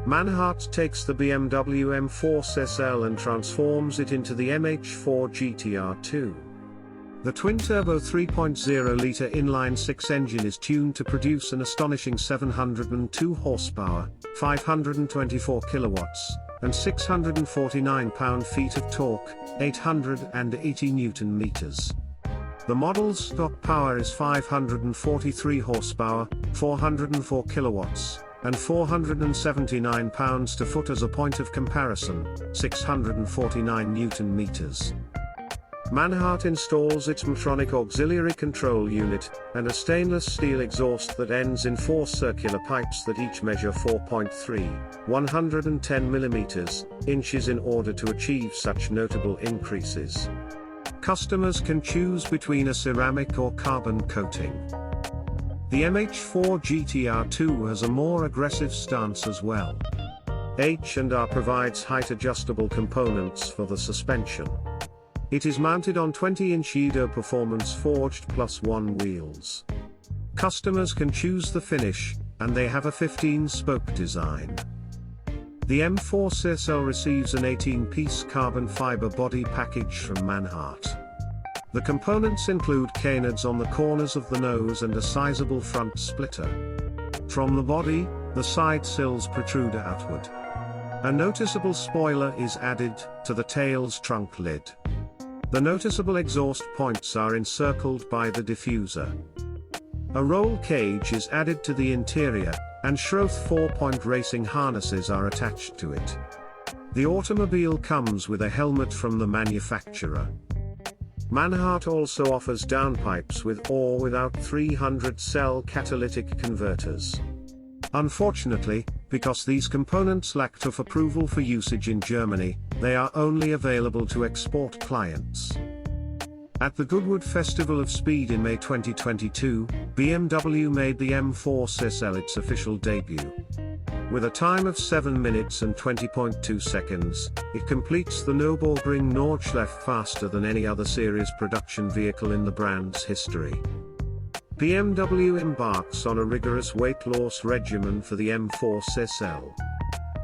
Manhart takes the BMW M4 CSL and transforms it into the MH4 GTR II. The twin-turbo 3.0-litre inline-six engine is tuned to produce an astonishing 702 horsepower, 524 kilowatts, and 649 pound-feet of torque, 880 Newton-meters. The model's stock power is 543 horsepower, 404 kilowatts, and 479 pounds-to-foot. As a point of comparison, 649 Newton-meters. Manhart installs its MHtronik auxiliary control unit, and a stainless steel exhaust that ends in 4 circular pipes that each measure 4.3, 110 mm, inches in order to achieve such notable increases. Customers can choose between a ceramic or carbon coating. The MH4 GTR II has a more aggressive stance as well. H&R provides height-adjustable components for the suspension. It is mounted on 20-inch Yido Performance Forged +1 wheels. Customers can choose the finish, and they have a 15-spoke design. The M4 CSL receives an 18-piece carbon fiber body package from Manhart. The components include canards on the corners of the nose and a sizable front splitter. From the body, the side sills protrude outward. A noticeable spoiler is added to the tail's trunk lid. The noticeable exhaust points are encircled by the diffuser. A roll cage is added to the interior, and Schroth 4-point racing harnesses are attached to it. The automobile comes with a helmet from the manufacturer. Manhart also offers downpipes with or without 300-cell catalytic converters. Unfortunately, because these components lack TÜV approval for usage in Germany, they are only available to export clients. At the Goodwood Festival of Speed in May 2022, BMW made the M4 CSL its official debut. With a time of 7 minutes and 20.2 seconds, it completes the Nürburgring Nordschleife faster than any other series production vehicle in the brand's history. BMW embarks on a rigorous weight loss regimen for the M4 CSL.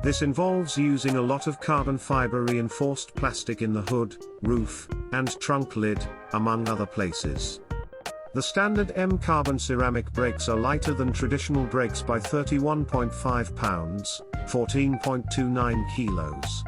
This involves using a lot of carbon fiber reinforced plastic in the hood, roof, and trunk lid, among other places. The standard M carbon ceramic brakes are lighter than traditional brakes by 31.5 pounds, 14.29 kilos.